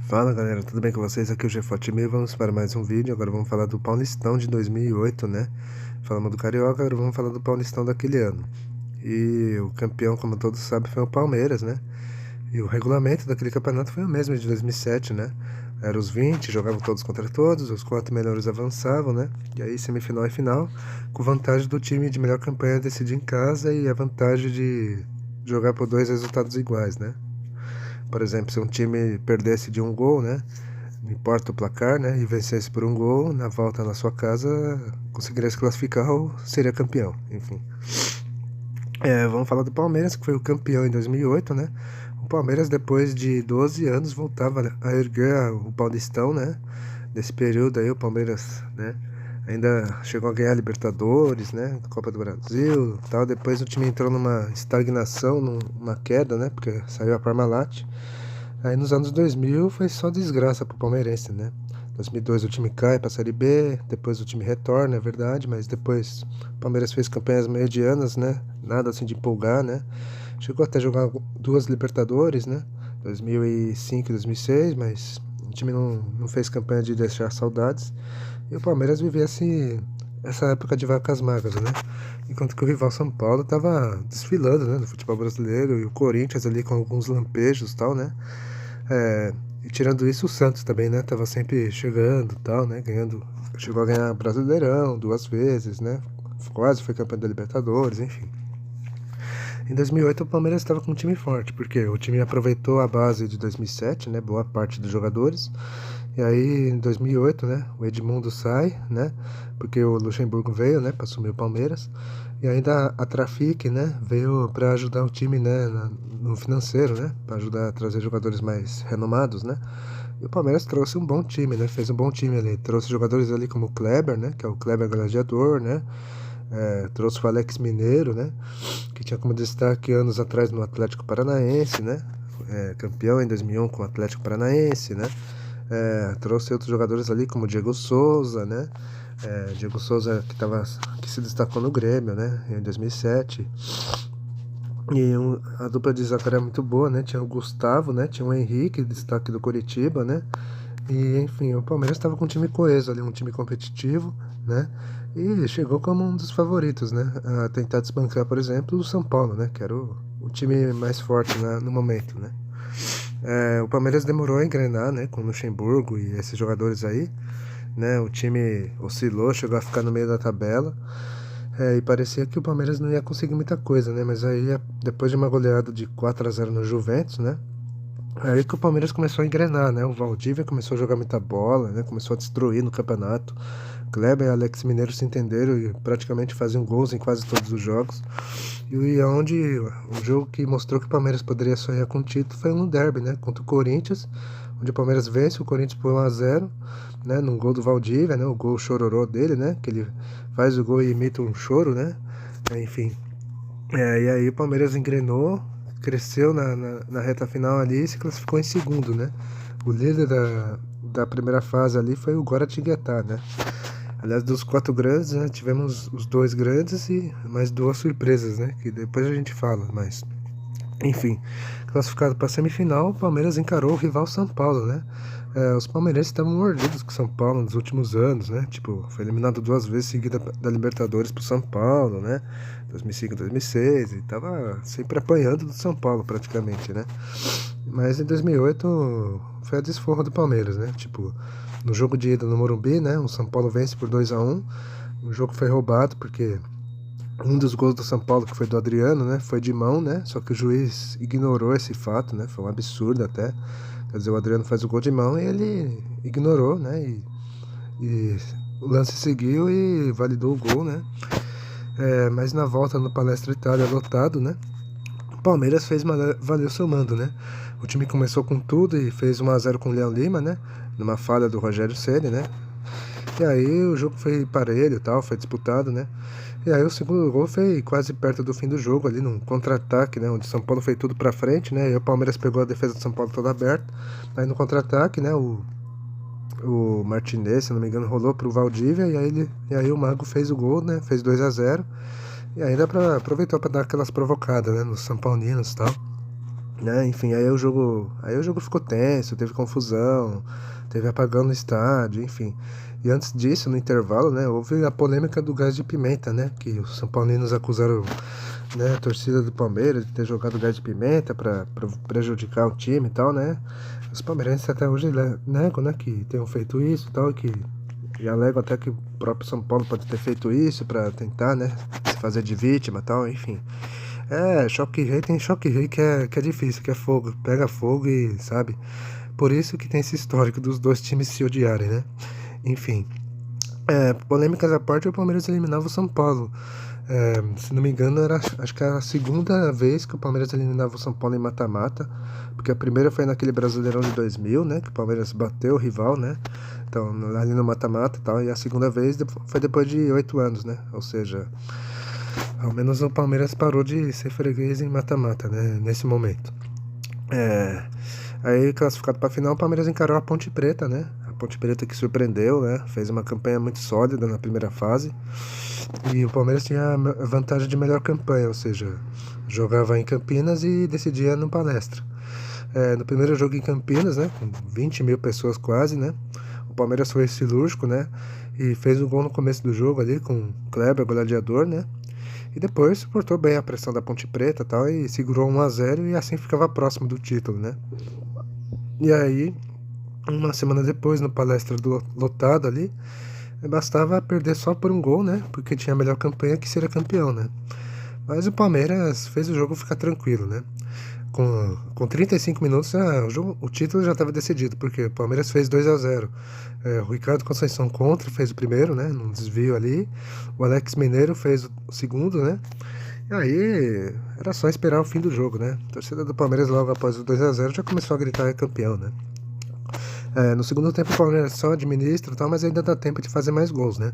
Fala galera, tudo bem com vocês? Aqui é o GFOTime, vamos para mais um vídeo. Agora vamos falar do Paulistão de 2008, né? Falamos do Carioca, agora vamos falar do Paulistão daquele ano. E o campeão, como todos sabem, foi o Palmeiras, né? E o regulamento daquele campeonato foi o mesmo de 2007, né? Eram os 20, jogavam todos contra todos, os 4 melhores avançavam, né? E aí semifinal e final, com vantagem do time de melhor campanha decidir em casa e a vantagem de jogar por dois resultados iguais, né? Por exemplo, se um time perdesse de um gol, né? Não importa o placar, né? E vencesse por um gol, na volta na sua casa, conseguiria se classificar ou seria campeão, enfim. Vamos falar do Palmeiras, que foi o campeão em 2008, né? O Palmeiras, depois de 12 anos, voltava a erguer o Paulistão, né? Nesse período aí, o Palmeiras, né? Ainda chegou a ganhar a Libertadores, né? Copa do Brasil, tal. Depois o time entrou numa estagnação, numa queda, né? Porque saiu a Parmalat. Aí nos anos 2000 foi só desgraça pro palmeirense, né? 2002 o time cai pra Série B, depois o time retorna, é verdade, mas depois o Palmeiras fez campanhas medianas, né? Nada assim de empolgar, né? Chegou até a jogar duas Libertadores, né? 2005 e 2006, mas o time não fez campanha de deixar saudades. E o Palmeiras vivia assim, essa época de vacas magras, né? Enquanto que o rival São Paulo tava desfilando, né? No futebol brasileiro e o Corinthians ali com alguns lampejos e tal, né? E tirando isso, o Santos também, né? Tava sempre chegando e tal, né? Ganhando. Chegou a ganhar Brasileirão duas vezes, né? Quase foi campeão da Libertadores, enfim. Em 2008 o Palmeiras estava com um time forte, porque o time aproveitou a base de 2007, né? Boa parte dos jogadores. E aí em 2008, né? O Edmundo sai, né? Porque o Luxemburgo veio, né? Para assumir o Palmeiras. E ainda a Trafic, né? Veio para ajudar o time, né? No financeiro, né? Para ajudar a trazer jogadores mais renomados, né? E o Palmeiras trouxe um bom time, né? Fez um bom time ali. Trouxe jogadores ali como o Kleber, né? Que é o Kleber Gladiador, né? Trouxe o Alex Mineiro, né? Que tinha como destaque anos atrás no Atlético Paranaense, né? Campeão em 2001 com o Atlético Paranaense, né? Trouxe outros jogadores ali como o Diego Souza, né? Diego Souza que se destacou no Grêmio, né? Em 2007. A dupla de zaga era muito boa, né? Tinha o Gustavo, né? Tinha o Henrique, destaque do Coritiba, né? E, enfim, o Palmeiras estava com um time coeso ali, um time competitivo, né? E chegou como um dos favoritos, né? A tentar desbancar, por exemplo, o São Paulo, né? Que era o time mais forte no momento, né? O Palmeiras demorou a engrenar, né? Com o Luxemburgo e esses jogadores aí, né? O time oscilou, chegou a ficar no meio da tabela. E parecia que o Palmeiras não ia conseguir muita coisa, né? Mas aí, depois de uma goleada de 4-0 no Juventus, né? Aí que o Palmeiras começou a engrenar, né? O Valdívia começou a jogar muita bola, né? Começou a destruir no campeonato. Kleber e Alex Mineiro se entenderam e praticamente faziam gols em quase todos os jogos. E onde o jogo que mostrou que o Palmeiras poderia sonhar com o título foi no derby, né? Contra o Corinthians, onde o Palmeiras vence o Corinthians por 1-0, né? Num gol do Valdívia, né? O gol chororô dele, né? Que ele faz o gol e imita um choro, né? Enfim. E aí o Palmeiras engrenou, cresceu na reta final ali e se classificou em segundo, né? O líder da primeira fase ali foi o Guaratinguetá, né? Aliás, dos quatro grandes, né, tivemos os dois grandes e mais duas surpresas, né? Que depois a gente fala, mas... Enfim, classificado para a semifinal, o Palmeiras encarou o rival São Paulo, né? Os palmeirenses estavam mordidos com o São Paulo nos últimos anos, né? Tipo, foi eliminado duas vezes seguida da Libertadores pro São Paulo, né? 2005 e 2006, e tava sempre apanhando do São Paulo praticamente, né? Mas em 2008 foi a desforra do Palmeiras, né? Tipo, no jogo de ida no Morumbi, né? O São Paulo vence por 2-1. O jogo foi roubado porque um dos gols do São Paulo, que foi do Adriano, né? Foi de mão, né? Só que o juiz ignorou esse fato, né? Foi um absurdo até. Quer dizer, o Adriano faz o gol de mão e ele ignorou, né? E o lance seguiu e validou o gol, né? Mas na volta no Palestra Itália lotado, né? O Palmeiras fez valer seu mando, né? O time começou com tudo e fez 1-0 com o Léo Lima, né? Numa falha do Rogério Ceni, né? E aí o jogo foi parelho e tal, foi disputado, né? E aí o segundo gol foi quase perto do fim do jogo, ali num contra-ataque, né? Onde o São Paulo foi tudo pra frente, né? E o Palmeiras pegou a defesa do São Paulo toda aberta. Aí no contra-ataque, né? O Martinez, se não me engano, rolou pro Valdívia e aí o Mago fez o gol, né? Fez 2-0. E ainda aproveitou para dar aquelas provocadas, né? Nos São Paulinos e tal. né? Enfim, aí o jogo ficou tenso, teve confusão, teve apagão no estádio, enfim. E antes disso, no intervalo, né, houve a polêmica do gás de pimenta, né, que os São Paulinos acusaram, né, a torcida do Palmeiras de ter jogado gás de pimenta para prejudicar o time e tal, né? Os palmeirenses até hoje negam, né, que tenham feito isso e tal, e alegam até que o próprio São Paulo pode ter feito isso para tentar, né, se fazer de vítima e tal, enfim. É, choque rei tem choque rei que é difícil, que é fogo, pega fogo e, sabe? Por isso que tem esse histórico dos dois times se odiarem, né? Enfim, polêmicas à parte, o Palmeiras eliminava o São Paulo. Se não me engano, acho que era a segunda vez que o Palmeiras eliminava o São Paulo em mata-mata, porque a primeira foi naquele Brasileirão de 2000, né? Que o Palmeiras bateu o rival, né? Então, ali no mata-mata e tal, e a segunda vez foi depois de 8 anos, né? Ou seja, ao menos o Palmeiras parou de ser freguês em mata-mata, né? Nesse momento. É, aí, classificado para a final, o Palmeiras encarou a Ponte Preta, né? A Ponte Preta que surpreendeu, né? Fez uma campanha muito sólida na primeira fase. E o Palmeiras tinha a vantagem de melhor campanha, ou seja, jogava em Campinas e decidia no Palestra. No primeiro jogo em Campinas, né? Com 20 mil pessoas quase, né? O Palmeiras foi cirúrgico, né? E fez um gol no começo do jogo ali com o Kleber, gladiador, né? E depois suportou bem a pressão da Ponte Preta e tal, e segurou 1-0 e assim ficava próximo do título, né? E aí, uma semana depois, no Palestra lotado ali, bastava perder só por um gol, né? Porque tinha a melhor campanha que seria campeão, né? Mas o Palmeiras fez o jogo ficar tranquilo, né? Com 35 minutos, o título já estava decidido, porque o Palmeiras fez 2-0. O Ricardo Conceição contra fez o primeiro, né? Num desvio ali. O Alex Mineiro fez o segundo, né? E aí era só esperar o fim do jogo, né? A torcida do Palmeiras logo após o 2-0 já começou a gritar campeão, né? No segundo tempo o Palmeiras só administra e tal, mas ainda dá tempo de fazer mais gols, né?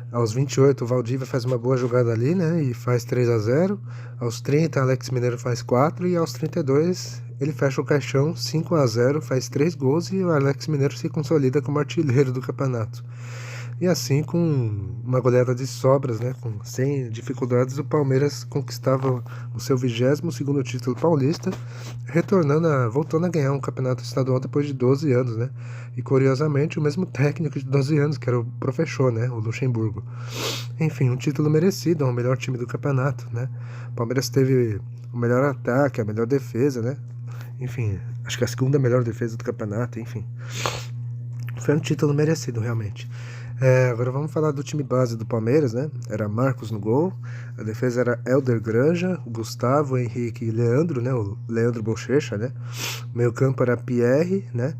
Aos 28, o Valdívia faz uma boa jogada ali, né? E faz 3-0. Aos 30, Alex Mineiro faz 4. E aos 32, ele fecha o caixão 5-0, faz 3 gols e o Alex Mineiro se consolida como artilheiro do campeonato. E assim, com uma goleada de sobras, né? Sem dificuldades, o Palmeiras conquistava o seu 22º título paulista, voltando a ganhar um campeonato estadual depois de 12 anos, né? E curiosamente, o mesmo técnico de 12 anos, que era o professor, né? O Luxemburgo. Enfim, um título merecido, é o melhor time do campeonato, né? O Palmeiras teve o melhor ataque, a melhor defesa, né? Enfim, acho que a segunda melhor defesa do campeonato, enfim. Foi um título merecido, realmente. Agora vamos falar do time base do Palmeiras, né? Era Marcos no gol, a defesa era Hélder Granja, Gustavo, Henrique e Leandro, né? O Leandro Bochecha, né? O meio campo era Pierre, né?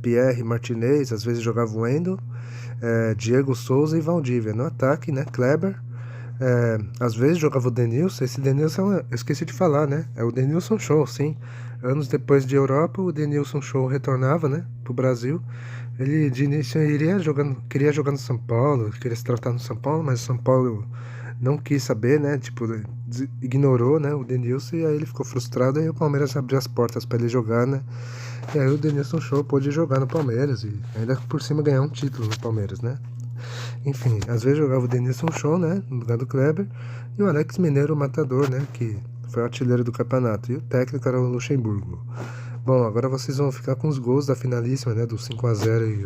Pierre, Martinez, às vezes jogava o Wendel, Diego Souza e Valdívia. No ataque, né? Kleber, às vezes jogava o Denilson. Esse Denilson, eu esqueci de falar, né? É o Denilson Show, sim. Anos depois de Europa, o Denilson Show retornava, né? Pro Brasil. Ele de início queria jogar no São Paulo, queria se tratar no São Paulo, mas o São Paulo não quis saber, né? Tipo, ignorou, né, o Denilson, e aí ele ficou frustrado, e o Palmeiras abriu as portas para ele jogar, né? E aí o Denilson Show pôde jogar no Palmeiras e ainda por cima ganhar um título no Palmeiras, né? Enfim, às vezes jogava o Denilson Show, né, no lugar do Kleber, e o Alex Mineiro, o matador, né, que foi o artilheiro do campeonato, e o técnico era o Luxemburgo. Bom, agora vocês vão ficar com os gols da finalíssima, né, do 5-0 e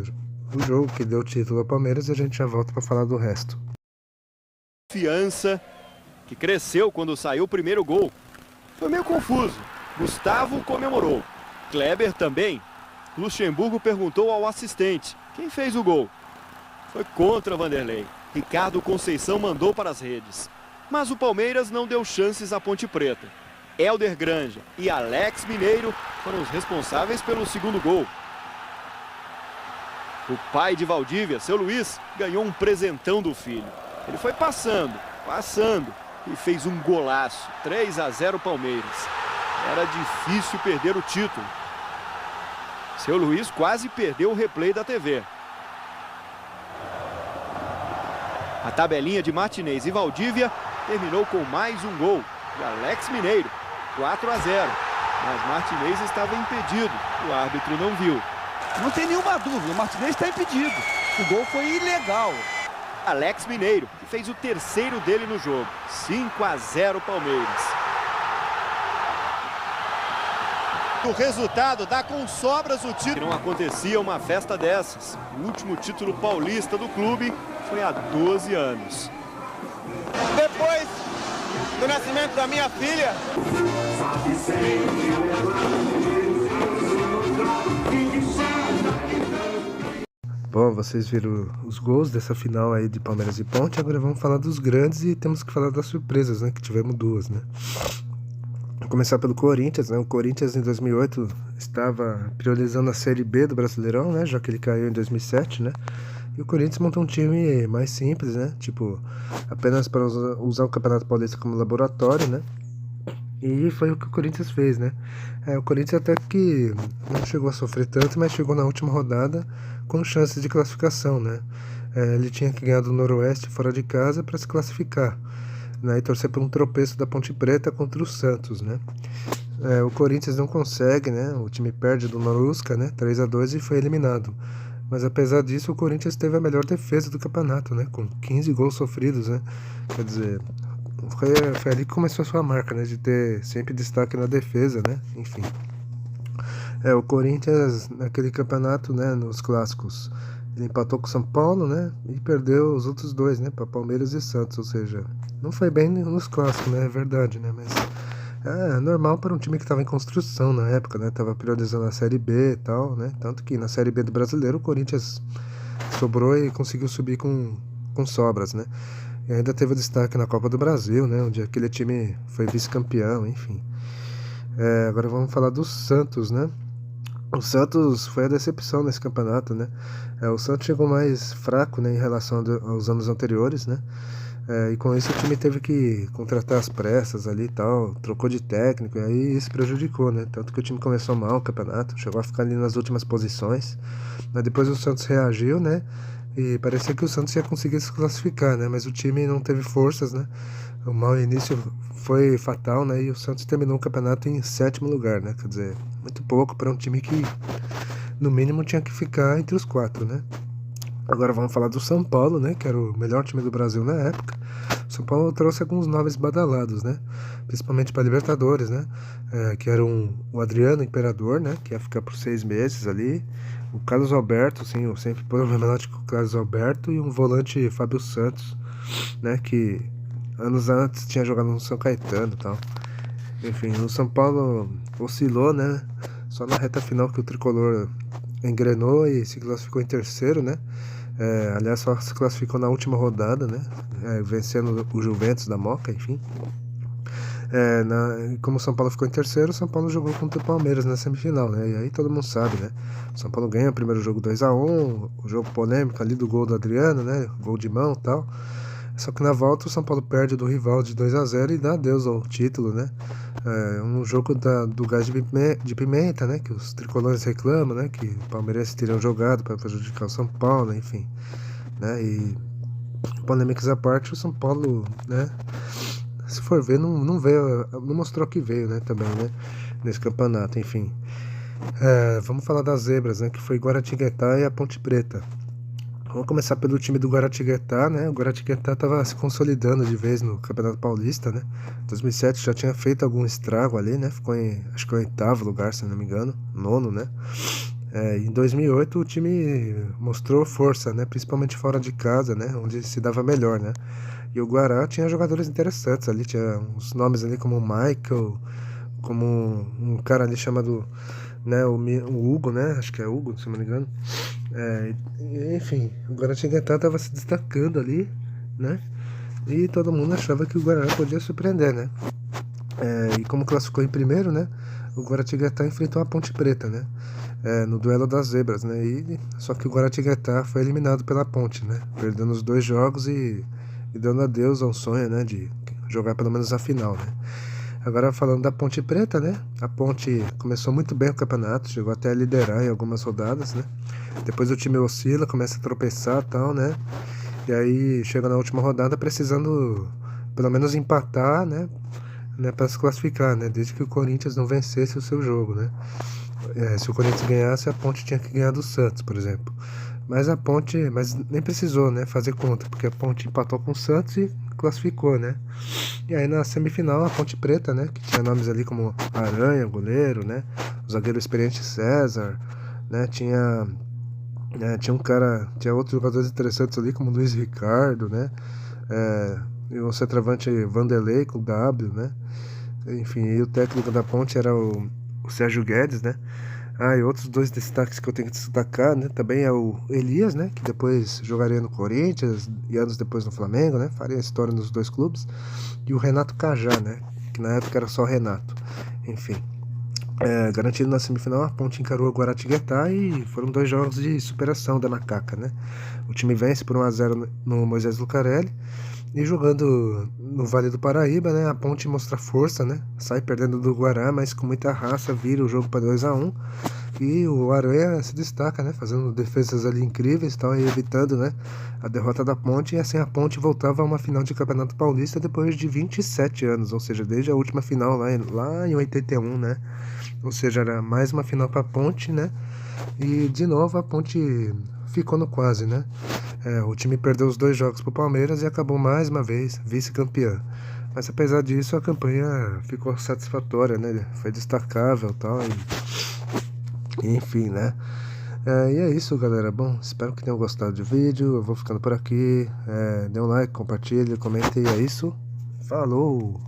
o jogo que deu o título ao Palmeiras, e a gente já volta para falar do resto. Confiança, que cresceu quando saiu o primeiro gol. Foi meio confuso. Gustavo comemorou. Kleber também. Luxemburgo perguntou ao assistente: quem fez o gol? Foi contra Vanderlei. Ricardo Conceição mandou para as redes. Mas o Palmeiras não deu chances à Ponte Preta. Hélder Granja e Alex Mineiro foram os responsáveis pelo segundo gol. O pai de Valdívia, seu Luiz, ganhou um presentão do filho. Ele foi passando e fez um golaço. 3-0 Palmeiras. Era difícil perder o título. Seu Luiz quase perdeu o replay da TV. A tabelinha de Martinez e Valdívia terminou com mais um gol de Alex Mineiro. 4-0. Mas Martinez estava impedido. O árbitro não viu. Não tem nenhuma dúvida, o Martinez está impedido. O gol foi ilegal. Alex Mineiro, que fez o terceiro dele no jogo. 5-0 Palmeiras. O resultado dá com sobras o título. Não acontecia uma festa dessas. O último título paulista do clube foi há 12 anos. Depois do nascimento da minha filha, Bom, vocês viram os gols dessa final aí de Palmeiras e Ponte, agora vamos falar dos grandes e temos que falar das surpresas, né, que tivemos duas, né. Vou começar pelo Corinthians, né, o Corinthians em 2008 estava priorizando a Série B do Brasileirão, né, já que ele caiu em 2007, né, e o Corinthians montou um time mais simples, né, tipo, apenas para usar o Campeonato Paulista como laboratório, né, e foi o que o Corinthians fez, né. O Corinthians até que não chegou a sofrer tanto, mas chegou na última rodada com chances de classificação, né. Ele tinha que ganhar do Noroeste fora de casa para se classificar, né, e torcer por um tropeço da Ponte Preta contra o Santos, né. O Corinthians não consegue, né, o time perde do Norusca, né, 3-2 e foi eliminado. Mas apesar disso, o Corinthians teve a melhor defesa do campeonato, né, com 15 gols sofridos, né. Quer dizer, foi ali que começou a sua marca, né, de ter sempre destaque na defesa, né, enfim. O Corinthians, naquele campeonato, né, nos clássicos, ele empatou com o São Paulo, né, e perdeu os outros dois, né, para Palmeiras e Santos, ou seja, não foi bem nos clássicos, né, é verdade, né, mas é normal para um time que estava em construção na época, né, estava priorizando a Série B e tal, né, tanto que na Série B do Brasileiro o Corinthians sobrou e conseguiu subir com sobras, né, e ainda teve destaque na Copa do Brasil, né, onde aquele time foi vice-campeão, enfim. Agora vamos falar do Santos, né. O Santos foi a decepção nesse campeonato, né? O Santos chegou mais fraco, né, em relação aos anos anteriores, né? E com isso o time teve que contratar as pressas ali e tal, trocou de técnico, e aí isso prejudicou, né? Tanto que o time começou mal o campeonato, chegou a ficar ali nas últimas posições, mas depois o Santos reagiu, né? E parecia que o Santos ia conseguir se classificar, né? Mas o time não teve forças, né? O mau início foi fatal, né? E o Santos terminou o campeonato em 7º lugar, né? Quer dizer, muito pouco para um time que, no mínimo, tinha que ficar entre os 4, né? Agora vamos falar do São Paulo, né? Que era o melhor time do Brasil na época. O São Paulo trouxe alguns nomes badalados, né? Principalmente para Libertadores, né? Que eram o Adriano Imperador, né? Que ia ficar por 6 meses ali. O Carlos Alberto, sim, o sempre problemático Carlos Alberto. E um volante Fábio Santos, né? Que anos antes tinha jogado no São Caetano e tal. Enfim, o São Paulo oscilou, né? Só na reta final que o Tricolor engrenou e se classificou em terceiro, né? Aliás, só se classificou na última rodada, né? Vencendo o Juventus da Moca, enfim. Como o São Paulo ficou em terceiro, o São Paulo jogou contra o Palmeiras na semifinal, né? E aí todo mundo sabe, né? O São Paulo ganha o primeiro jogo 2-1, o jogo polêmico ali do gol do Adriano, né? Gol de mão e tal. Só que na volta o São Paulo perde do rival de 2-0 e dá adeus ao título, né? Um jogo do gás de pimenta, né? Que os tricolores reclamam, né? Que o palmeirense teriam jogado para prejudicar o São Paulo, enfim, né? E polêmicas à parte, o São Paulo, né? Se for ver, não veio, não mostrou que veio, né? Também, né? Nesse campeonato, enfim. Vamos falar das zebras, né? Que foi Guaratinguetá e a Ponte Preta. Vamos começar pelo time do Guaratinguetá, né? O Guaratinguetá estava se consolidando de vez no Campeonato Paulista, né? Em 2007 já tinha feito algum estrago ali, né? Ficou acho que em 8º lugar, se não me engano, 9º, né? Em 2008 o time mostrou força, né? Principalmente fora de casa, né? Onde se dava melhor, né? E o Guará tinha jogadores interessantes ali, tinha uns nomes ali como o Michael, como um cara ali chamado, né, o Hugo, né? Acho que é Hugo, se não me engano. Enfim, o Guaratinguetá estava se destacando ali, né? E todo mundo achava que o Guará podia surpreender, né? E como classificou em primeiro, né? O Guaratinguetá enfrentou a Ponte Preta, né? No duelo das zebras, né? Só que o Guaratinguetá foi eliminado pela Ponte, né? Perdendo os 2 jogos e dando adeus ao sonho, né? De jogar pelo menos a final, né? Agora falando da Ponte Preta, né? A Ponte começou muito bem o campeonato, chegou até a liderar em algumas rodadas, né? Depois o time oscila, começa a tropeçar e tal, né? E aí chega na última rodada precisando pelo menos empatar, né? Para se classificar, né? Desde que o Corinthians não vencesse o seu jogo, né? Se o Corinthians ganhasse, a Ponte tinha que ganhar do Santos, por exemplo. mas a Ponte, mas nem precisou, né, fazer conta, porque a Ponte empatou com o Santos e classificou, né. E aí na semifinal a Ponte Preta, né, que tinha nomes ali como Aranha, goleiro, né, o zagueiro experiente César, né, tinha um cara, tinha outros jogadores interessantes ali como Luiz Ricardo, né, e o centroavante Vanderlei com W, né, enfim, e o técnico da Ponte era o Sérgio Guedes, né. E outros dois destaques que eu tenho que destacar, né, também é o Elias, né, que depois jogaria no Corinthians e anos depois no Flamengo, né, faria história nos dois clubes, e o Renato Cajá, né, que na época era só Renato, enfim. Garantido na semifinal, a Ponte encarou o Guaratinguetá e foram 2 jogos de superação da macaca, né. O time vence por 1-0 no Moisés Lucarelli, e jogando no Vale do Paraíba, né, a Ponte mostra força, né, sai perdendo do Guará, mas com muita raça vira o jogo para 2-1, e o Aranha se destaca, né, fazendo defesas ali incríveis, tal, e evitando, né, a derrota da Ponte, e assim a Ponte voltava a uma final de Campeonato Paulista depois de 27 anos, ou seja, desde a última final lá em 81, né, ou seja, era mais uma final para a Ponte, né, e de novo a Ponte ficou no quase, né. O time perdeu os 2 jogos pro Palmeiras e acabou mais uma vez vice-campeã. Mas apesar disso, a campanha ficou satisfatória, né? Foi destacável e tal. Enfim, né? E é isso, galera. Bom, espero que tenham gostado do vídeo. Eu vou ficando por aqui. Dê um like, compartilhe, comente. E é isso. Falou!